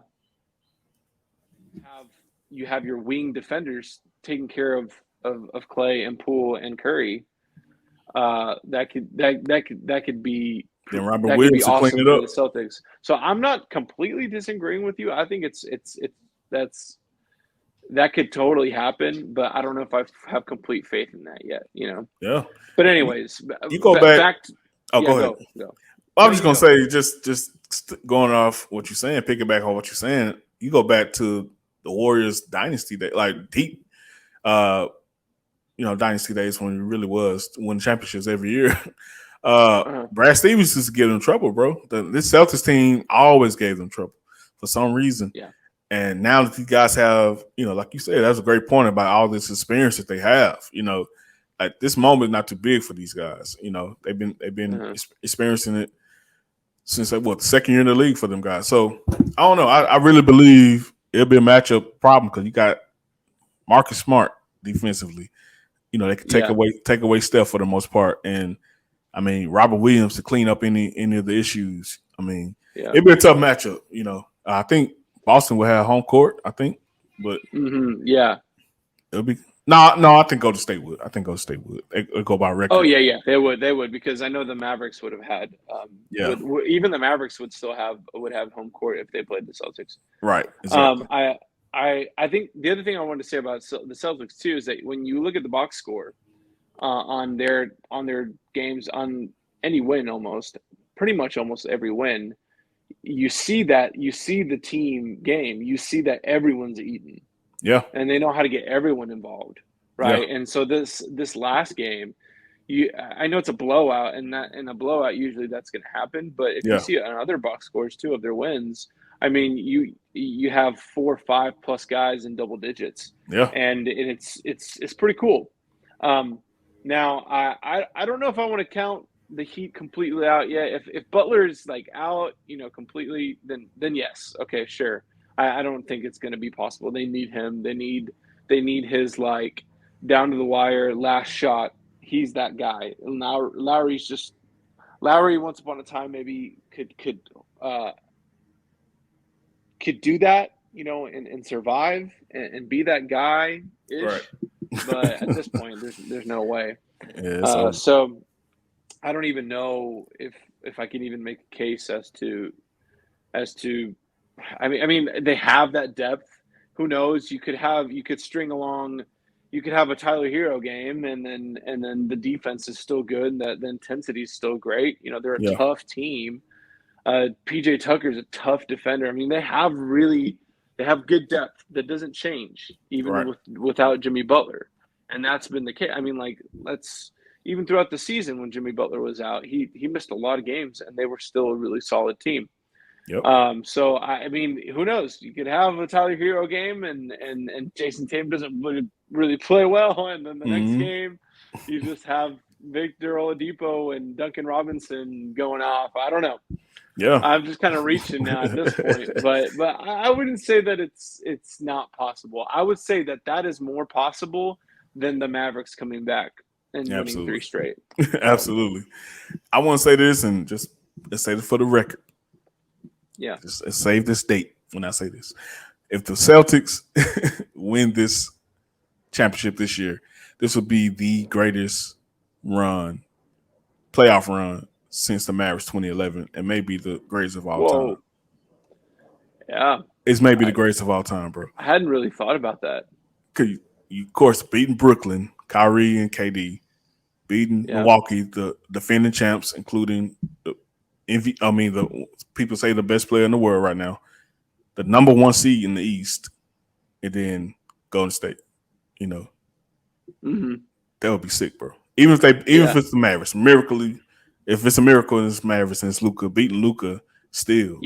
S1: you have your wing defenders taking care of Clay and Poole and Curry. That could be
S2: Then Robert Williams to clean
S1: awesome
S2: it
S1: for
S2: up.
S1: the Celtics. So I'm not completely disagreeing with you. I think that's that could totally happen, but I don't know if I have complete faith in that yet.
S2: Yeah.
S1: But anyways,
S2: You go back.
S1: back.
S2: Oh,
S1: Yeah,
S2: go ahead.
S1: go.
S2: I'm
S1: No,
S2: just
S1: you
S2: gonna
S1: go.
S2: say, just going off what you're saying, piggyback on what you're saying. You go back to the Warriors dynasty day, like deep, dynasty days when it really was winning championships every year.
S1: Uh-huh.
S2: Brad Stevens used to give them trouble, bro. This Celtics team always gave them trouble for some reason.
S1: Yeah.
S2: And now that these guys have, like you said, that's a great point about all this experience that they have. Like this moment is not too big for these guys. They've been
S1: Uh-huh.
S2: experiencing it since the second year in the league for them guys. So I don't know. I really believe it'll be a matchup problem because you got Marcus Smart defensively. They can take
S1: Yeah.
S2: away Steph for the most part, and I mean Robert Williams to clean up any of the issues. I mean,
S1: Yeah.
S2: it'll be a tough matchup. I think Boston will have home court. I think, but
S1: Yeah.
S2: it'll be no. I think Golden State would. I think Golden State would. They go by record.
S1: Oh yeah. They would because I know the Mavericks would have had.
S2: Yeah.
S1: Even the Mavericks would have home court if they played the Celtics.
S2: Right. Exactly.
S1: I think the other thing I wanted to say about the Celtics too is that when you look at the box score on their games, on any win, pretty much almost every win, you see the team game. You see that everyone's eating.
S2: Yeah.
S1: And they know how to get everyone involved, right?
S2: Yeah.
S1: And so this last game, I know it's a blowout, and in a blowout usually that's going to happen. But if you see on other box scores too of their wins, I mean you have 4 or 5 plus guys in double digits, and it's pretty cool. Now I don't know if I want to count the Heat completely out yet. If Butler's like out, completely, then yes, okay, sure. I don't think it's going to be possible. They need him. They need his like down to the wire last shot. He's that guy. And now Lowry. Once upon a time, maybe could do that, and survive and be that guy ish.
S2: Right.
S1: But at this point, there's no way.
S2: Yeah,
S1: So I don't even know if if I can even make a case as to I mean they have that depth. Who knows? You could string along, you could have a Tyler Hero game, and then the defense is still good, and the intensity is still great. They're a
S2: Yeah.
S1: tough team. PJ Tucker's a tough defender. I mean, they have good depth that doesn't change even
S2: Right.
S1: without Jimmy Butler, and that's been the case. I mean, like let's even throughout the season when Jimmy Butler was out, he missed a lot of games, and they were still a really solid team.
S2: Yep.
S1: So I mean, who knows? You could have a Tyler Hero game, and Jason Tatum doesn't really play well, and then the next
S2: Mm-hmm.
S1: game, you just have Victor Oladipo and Duncan Robinson going off. I don't know.
S2: Yeah.
S1: I'm just kind of reaching now at this point, but I wouldn't say that it's not possible. I would say that is more possible than the Mavericks coming back and winning 3 straight. So.
S2: Absolutely. I want to say this, and just let's say this for the record.
S1: Yeah.
S2: Just save this date when I say this. If the Celtics win this championship this year, this would be the greatest playoff run since the Mavericks 2011, and maybe the greatest of all time.
S1: Yeah.
S2: It's maybe the greatest of all time, bro.
S1: I hadn't really thought about that.
S2: Because you, of course, beating Brooklyn, Kyrie and KD, beating Milwaukee, the defending champs, including the people say the best player in the world right now, the number 1 seed in the East, and then Golden State.
S1: Mm-hmm.
S2: That would be sick, bro. Even if it's the Mavericks, if it's a miracle and it's Mavericks and it's Luka beating Luka, still,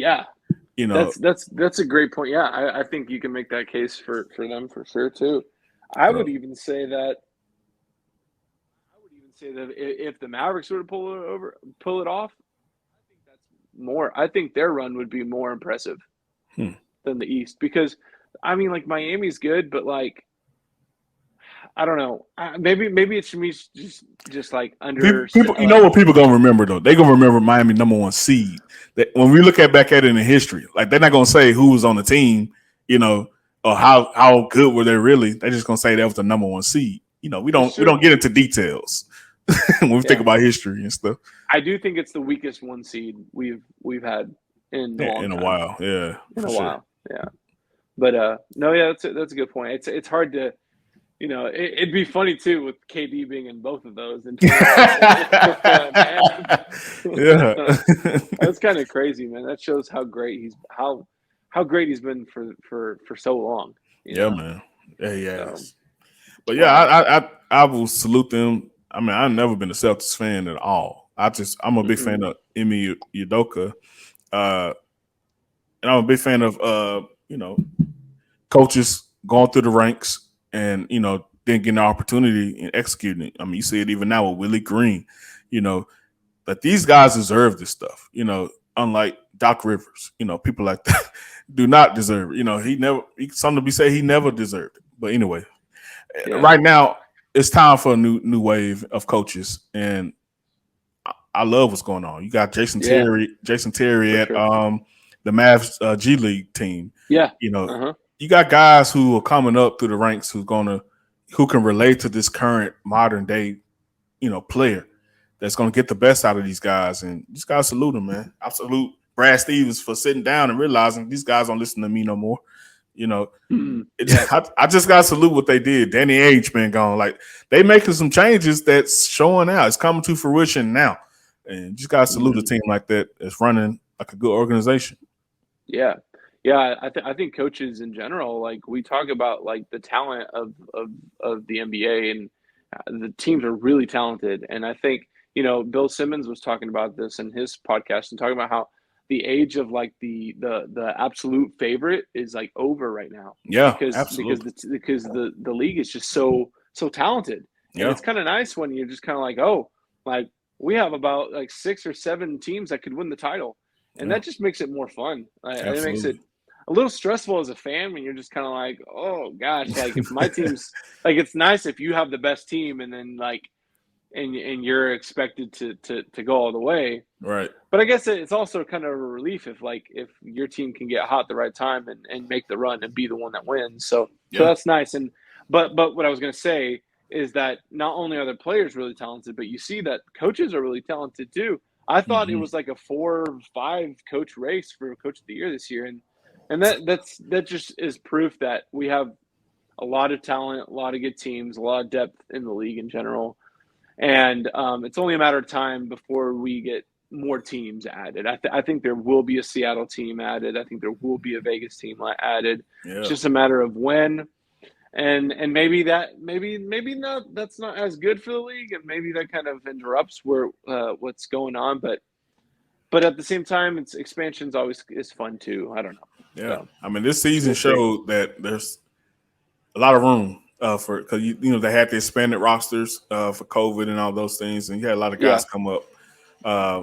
S1: that's a great point. Yeah, I think you can make that case for them for sure too. I would even say that if the Mavericks were to pull it off, I think their run would be more impressive than the East, because I mean, like, Miami's good, but like, I don't know. Maybe it's me just like under
S2: people. What people gonna remember though? They gonna remember Miami number 1 seed. That when we look back at it in history, like, they're not gonna say who was on the team, or how good were they really. They're just gonna say that was the number 1 seed. We don't get into details when we think about history and stuff.
S1: I do think it's the weakest 1 seed we've had in a
S2: while. Yeah,
S1: in a while. Yeah, but no, yeah, that's a good point. It's hard to. It'd be funny too with KD being in both of those.
S2: Yeah,
S1: that's kind of crazy, man. That shows how great he's been for so long.
S2: Man. Yeah. But yeah, I will salute them. I mean, I've never been a Celtics fan at all. I'm a big fan of Emi Udoka, and I'm a big fan of coaches going through the ranks. And, then getting the opportunity and executing it. I mean, you see it even now with Willie Green, that these guys deserve this stuff, unlike Doc Rivers, people like that do not deserve it. Something to be said, he never deserved it. But anyway, right now it's time for a new wave of coaches. And I love what's going on. You got Jason Terry at the Mavs G League team.
S1: Yeah.
S2: You got guys who are coming up through the ranks who can relate to this current modern day, player that's going to get the best out of these guys. And just got to salute them, man. I salute Brad Stevens for sitting down and realizing these guys don't listen to me no more. I just got to salute what they did. Danny Ainge been gone. Like, they making some changes that's showing out. It's coming to fruition now. And just got to salute a team like that that's running like a good organization.
S1: Yeah. Yeah, I think coaches in general, like, we talk about like the talent of the NBA, and the teams are really talented. And I think, Bill Simmons was talking about this in his podcast and talking about how the age of like the absolute favorite is like over right now.
S2: Yeah,
S1: because
S2: absolutely.
S1: because the league is just so talented. And it's kind of nice when you're just kind of like, oh, like, we have about like 6 or 7 teams that could win the title. And that just makes it more fun. It makes it a little stressful as a fan when you're just kind of like, oh gosh, like, if my team's like, it's nice if you have the best team and then like, and you're expected to go all the way.
S2: Right.
S1: But I guess it's also kind of a relief if your team can get hot at the right time and make the run and be the one that wins. So that's nice. And but what I was going to say is that not only are the players really talented, but you see that coaches are really talented too. I thought it
S2: Mm-hmm.
S1: was like a 4 or 5 coach race for Coach of the Year this year, and that just is proof that we have a lot of talent, a lot of good teams, a lot of depth in the league in general, and it's only a matter of time before we get more teams added. I think there will be a Seattle team added. I think there will be a Vegas team added. It's
S2: Yeah.
S1: just a matter of when, and maybe not. That's not as good for the league, and maybe that kind of interrupts what's going on. But at the same time, it's expansion's always is fun too. I don't know.
S2: Yeah.
S1: So
S2: I mean, this season
S1: we'll see.
S2: showed that there's a lot of room for because they had the expanded rosters for COVID and all those things, and you had a lot of
S1: Yeah.
S2: guys come up.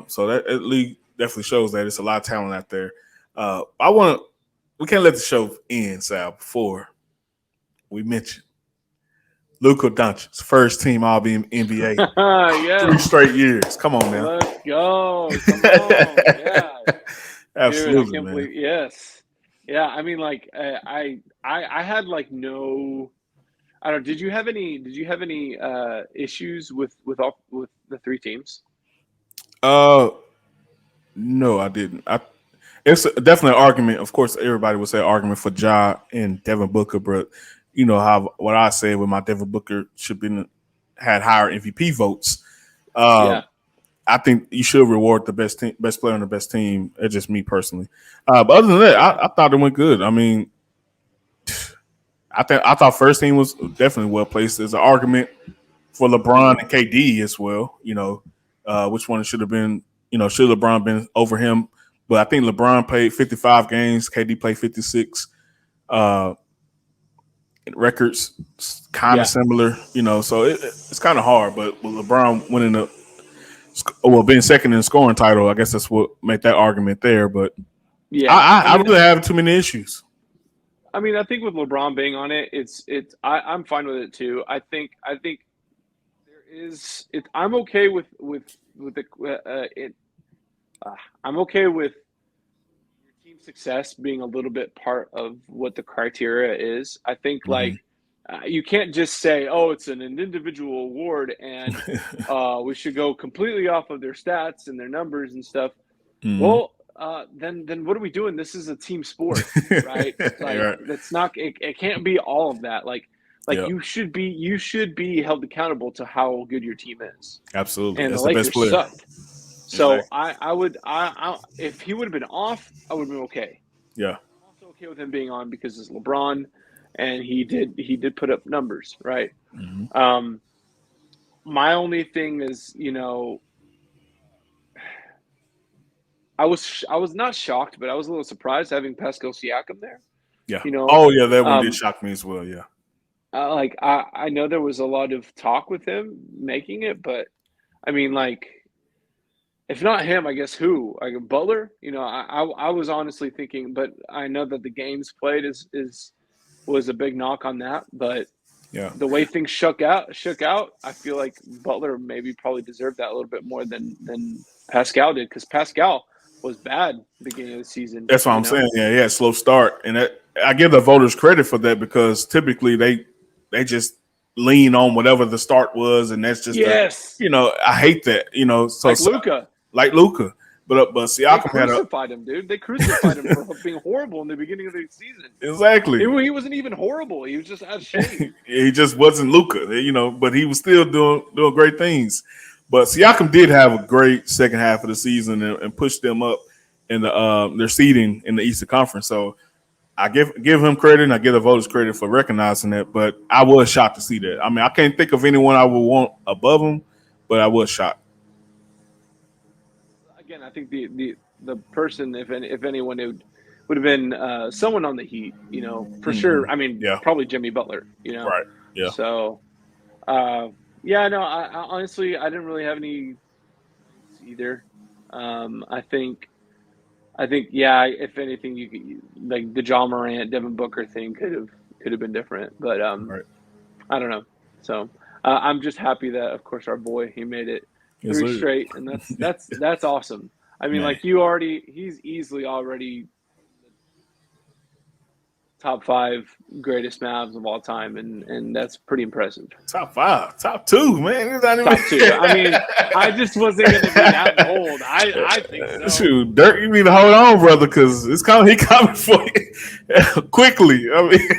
S2: So that league definitely shows that it's a lot of talent out there. We can't let the show end, Sal, before we mention Luka Doncic's first team All NBA, three
S1: Yes.
S2: straight years. Come on now.
S1: Let's go. Come on. Yeah. Dude, I
S2: Absolutely,
S1: can't
S2: man.
S1: believe yes. Yeah, I mean like I had like no I don't did you have any issues with the 3 teams?
S2: Uh, no, I didn't. It's definitely an argument. Of course, everybody would say argument for Ja and Devin Booker, but you know how what I said with my Devin Booker should been had higher MVP votes.
S1: Yeah.
S2: Um, I think you should reward the best player on the best team. It's just me personally. But other than that, I thought it went good. I mean, I thought first team was definitely well placed. There's an argument for LeBron
S1: Mhm.
S2: and KD as well. Which one should have been? Should LeBron been over him? But I think LeBron played 55 games. KD played 56. Uh, Records kind of
S1: Yeah.
S2: similar. So it's kind of hard. But with LeBron winning being second in the scoring title, I guess that's what made that argument there. But
S1: Yeah.
S2: I really have too many issues.
S1: I mean, I think with LeBron being on it, I'm fine with it too. I think there is it. I'm okay with the it. I'm okay with your team's success being a little bit part of what the criteria is. I think
S2: Mm-hmm.
S1: you can't just say, "Oh, it's an individual award," and we should go completely off of their stats and their numbers and stuff.
S2: Mm-hmm.
S1: Well, then what are we doing? This is a team sport, right? Like
S2: Right.
S1: that's not. It can't be all of that. Like
S2: Yeah.
S1: you should be held accountable to how good your team is.
S2: Absolutely.
S1: And the
S2: That's the best
S1: Lakers
S2: player.
S1: sucked. So
S2: Exactly.
S1: I would if he would have been off, I would have been okay.
S2: Yeah.
S1: I'm also okay with him being on because it's LeBron, and he did put up numbers, right?
S2: Mm-hmm.
S1: Um, my only thing is, I was not shocked, but I was a little surprised having Pascal Siakam there.
S2: Yeah.
S1: You know,
S2: Oh, yeah. That one did
S1: um,
S2: shock me as well. Yeah.
S1: I know there was a lot of talk with him making it, but I mean, like, if not him, I guess who? Like Butler? I was honestly thinking, but I know that the games played is was a big knock on that, but
S2: Yeah.
S1: the way things shook out, I feel like Butler maybe probably deserved that a little bit more than Pascal did because Pascal was bad at the beginning of the season.
S2: That's what I'm saying. Yeah. Yeah. Slow start. And I give the voters credit for that because typically they just lean on whatever the start was. And that's just
S1: Yes,
S2: I hate that,
S1: like Luka.
S2: like Luka. But
S1: They
S2: Siakam had a.
S1: crucified him, dude. They crucified him for being horrible in the beginning of the season.
S2: Exactly.
S1: He wasn't even horrible. He was just out of shape.
S2: He just wasn't Luka, but he was still doing great things. But Siakam did have a great second half of the season and pushed them up in their seeding in the Eastern Conference. So I give him credit and I give the voters credit for recognizing that. But I was shocked to see that. I mean, I can't think of anyone I would want above him, but I was shocked.
S1: Again, I think the person, if anyone, it would have been someone on the Heat, for
S2: Mm-hmm.
S1: sure. I mean,
S2: Yeah.
S1: probably Jimmy Butler.
S2: Right. Yeah.
S1: So, yeah, no, I honestly, I didn't really have any either. I think, yeah, if anything, you could, like the John Morant, Devin Booker thing could have been different, but
S2: Right.
S1: I don't know. So I'm just happy that, of course, our boy he made it
S2: Yes,
S1: 3
S2: sir.
S1: straight, and that's awesome. I mean,
S2: Man.
S1: like he's easily already top five greatest Mavs of all time, and that's pretty impressive.
S2: Top 5, top 2, man. It's not
S1: Top two. I mean, I
S2: even.
S1: just wasn't gonna be that bold. I think so.
S2: Shoot, Dirk, you need to hold on, brother, because it's coming. He coming for you quickly. I
S1: Yeah,
S2: mean,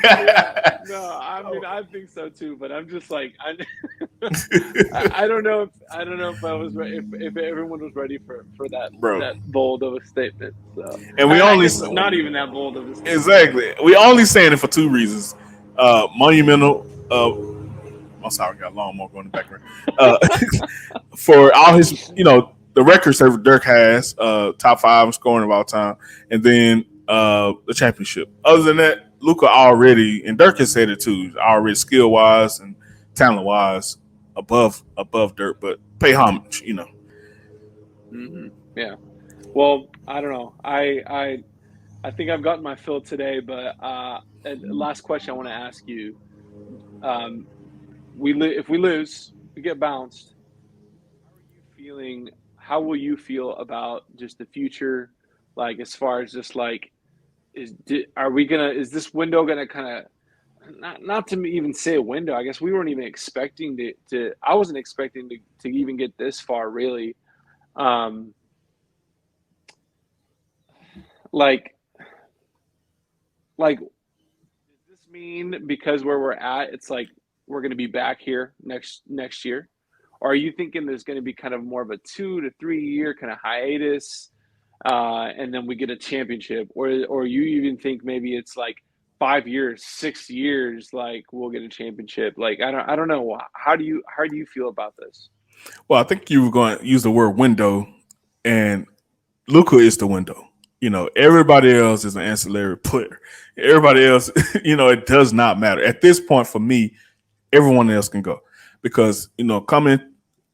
S1: no, I mean I think so too, but I'm just like I don't know if I was if everyone was ready for
S2: bro.
S1: that bold of a statement. So
S2: And we
S1: I
S2: only
S1: guess not even that bold of a statement.
S2: exactly we only saying it for two reasons. Monumental. I'm sorry, I got a lawnmower going in the background. Uh, for all his, the records that Dirk has, top 5 in scoring of all time, and then the championship. Other than that, Luka already, and Dirk has said it too, already skill wise and talent wise above Dirk, but pay homage.
S1: Yeah. Well, I don't know. I think I've gotten my fill today, but and last question I want to ask you. Um, if we lose, we get bounced. How are you feeling? How will you feel about just the future? Like as far as just like are we gonna is this window gonna kind of not to even say a window? I guess we weren't even expecting to I wasn't expecting to even get this far really. Um, like like does this mean because where we're at, it's like we're gonna be back here next year? Or are you thinking there's going to be kind of more of a 2 to 3 year kind of hiatus, and then we get a championship, or you even think maybe it's like 5 years, 6 years, like we'll get a championship? Like I don't know. How do you feel about this?
S2: Well, I think you were going to use the word window, and Luca is the window. Everybody else is an ancillary player. Everybody else, it does not matter. At this point, for me, everyone else can go. Because, coming,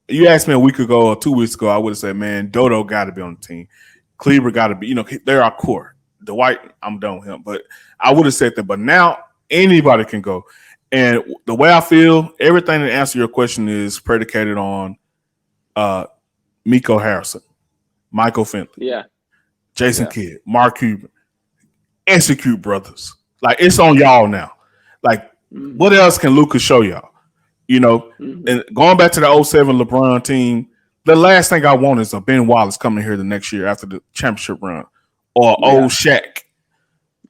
S2: you asked me a week ago or 2 weeks ago, I would have said, man, Dodo got to be on the team. Kleber got to be, they're our core. Dwight, I'm done with him. But I would have said that. But now anybody can go. And the way I feel, everything to answer your question is predicated on uh, Miko Harrison, Michael Finley,
S1: Yeah,
S2: Jason
S1: yeah,
S2: Kidd, Mark Cuban. Execute, brothers. Like, it's on y'all now. Like,
S1: mm-hmm,
S2: what else can Lucas show y'all? You know,
S1: mm-hmm.
S2: and going back to the '07 LeBron team, the last thing I want is a Ben Wallace coming here the next year after the championship run, or old
S1: Yeah,
S2: Shaq.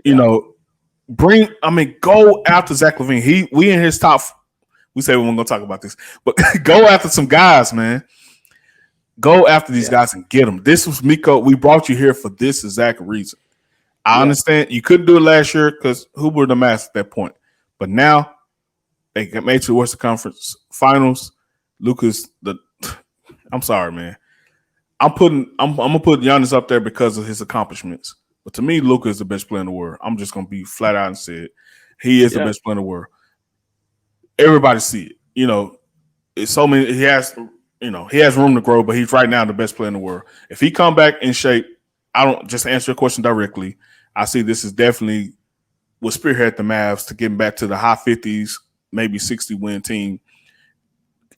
S2: You
S1: yeah,
S2: know, go after Zach LaVine. We in his top. We say we weren't gonna talk about this, but go after some guys, man. Go after these
S1: yeah,
S2: guys and get them. This was Miko. We brought you here for this exact reason. I
S1: yeah,
S2: understand you couldn't do it last year because who were the Mavs at that point, but now they got made to the Western Conference Finals. Lucas, I'm sorry, man. I'm gonna put Giannis up there because of his accomplishments. But to me, Luka is the best player in the world. I'm just gonna be flat out and say it. He is the
S1: yeah,
S2: best player in the world. Everybody see it. It's so many. He has room to grow, but he's right now the best player in the world. If he come back in shape, I don't just answer your question directly. I see this is definitely will spearhead the Mavs to getting back to the high 50s, maybe 60 win team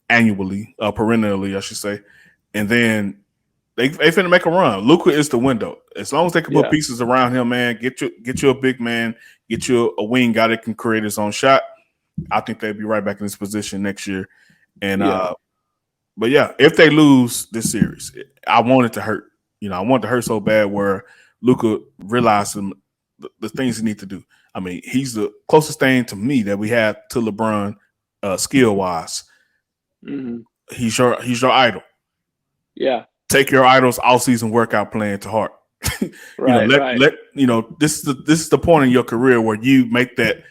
S2: annually, perennially, I should say. And then they finna make a run. Luka is the window. As long as they can put
S1: yeah,
S2: pieces around him, man, get you a big man, get you a wing guy that can create his own shot. I think they'd be right back in this position next year. And
S1: yeah,
S2: but yeah, if they lose this series, I want it to hurt. I want it to hurt so bad where Luka realizes the things he needs to do. I mean, he's the closest thing to me that we have to LeBron, skill wise.
S1: mm-hmm,
S2: He's your idol.
S1: yeah.
S2: Take your idol's all season workout plan to heart.
S1: Right, right.
S2: This is the point in your career where you make that,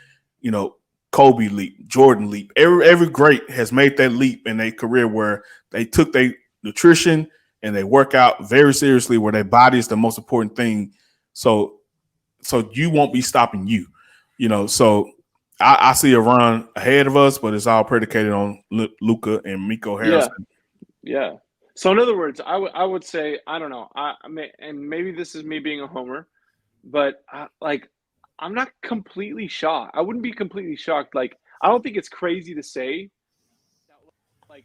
S2: Kobe leap, Jordan leap. Every great has made that leap in their career where they took their nutrition and they work out very seriously, where their body is the most important thing. So you won't be stopping you. So I see a run ahead of us, but it's all predicated on Luca and Miko
S1: Yeah,
S2: Harrison.
S1: yeah. So in other words, I would say I don't know. I may, and maybe this is me being a homer, but like I'm not completely shocked. I wouldn't be completely shocked. Like I don't think it's crazy to say that like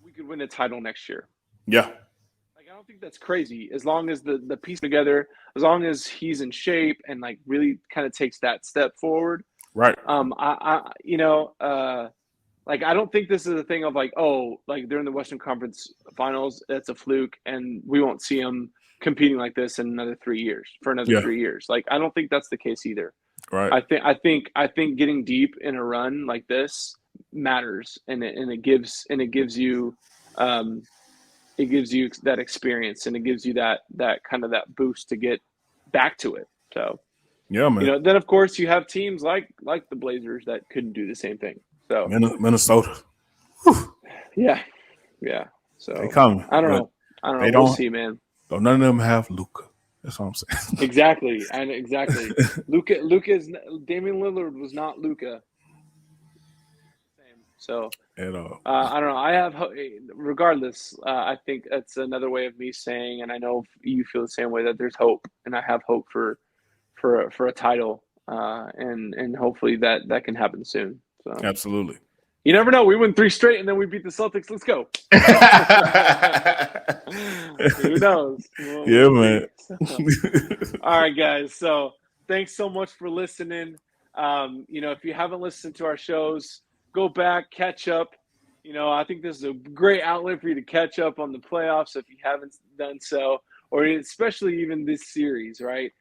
S1: we could win a title next year.
S2: Yeah.
S1: Like I don't think that's crazy as long as the piece together, as long as he's in shape and like really kind of takes that step forward.
S2: Right.
S1: Like I don't think this is a thing of like, oh, like they're in the Western Conference Finals, that's a fluke, and we won't see them competing like this in another 3 years for another
S2: Yeah.
S1: 3 years. Like I don't think that's the case either.
S2: Right.
S1: I think getting deep in a run like this matters, and um, it gives you that experience, and it gives you that kind of that boost to get back to it. So
S2: Yeah, man.
S1: then of course you have teams like the Blazers that couldn't do the same thing. So
S2: Minnesota. Whew.
S1: yeah, yeah.
S2: They
S1: So
S2: coming,
S1: I don't
S2: but
S1: know. I don't
S2: they
S1: know. We'll
S2: don't.
S1: see, man.
S2: None of them have Luka. That's what I'm saying.
S1: Exactly, and exactly. Luka's Damian Lillard was not Luka. So
S2: At all.
S1: I don't know. I have, regardless. I think that's another way of me saying, and I know you feel the same way, that there's hope, and I have hope for a title, and hopefully that can happen soon. So
S2: Absolutely.
S1: you never know. We win 3 straight, and then we beat the Celtics. Let's go. Who knows?
S2: Yeah,
S1: We'll
S2: man.
S1: see. So, all right, guys. So thanks so much for listening. If you haven't listened to our shows, go back, catch up. I think this is a great outlet for you to catch up on the playoffs if you haven't done so, or especially even this series, right?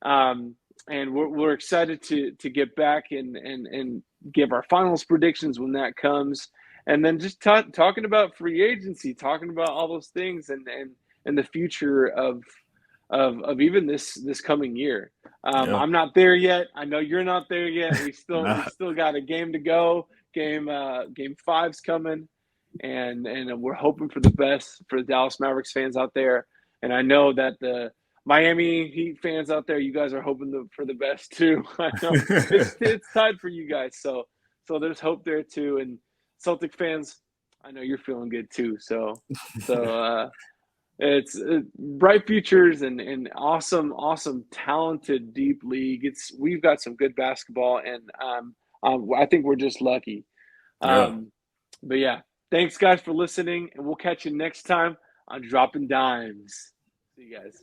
S1: And we're excited to get back and give our finals predictions when that comes, and then just talking about free agency, talking about all those things, and the future of even this coming year.
S2: Yeah.
S1: I'm not there yet. I know you're not there yet. We
S2: Nah.
S1: still got a game to go. Game 5's coming, and we're hoping for the best for the Dallas Mavericks fans out there. And I know that the Miami Heat fans out there, you guys are hoping for the best too. I know it's tied for you guys, so there's hope there too. And Celtic fans, I know you're feeling good too. So it's bright futures and awesome, talented, deep league. We've got some good basketball, and I think we're just lucky.
S2: Yeah.
S1: But yeah, thanks guys for listening, and we'll catch you next time on Dropping Dimes. See you guys.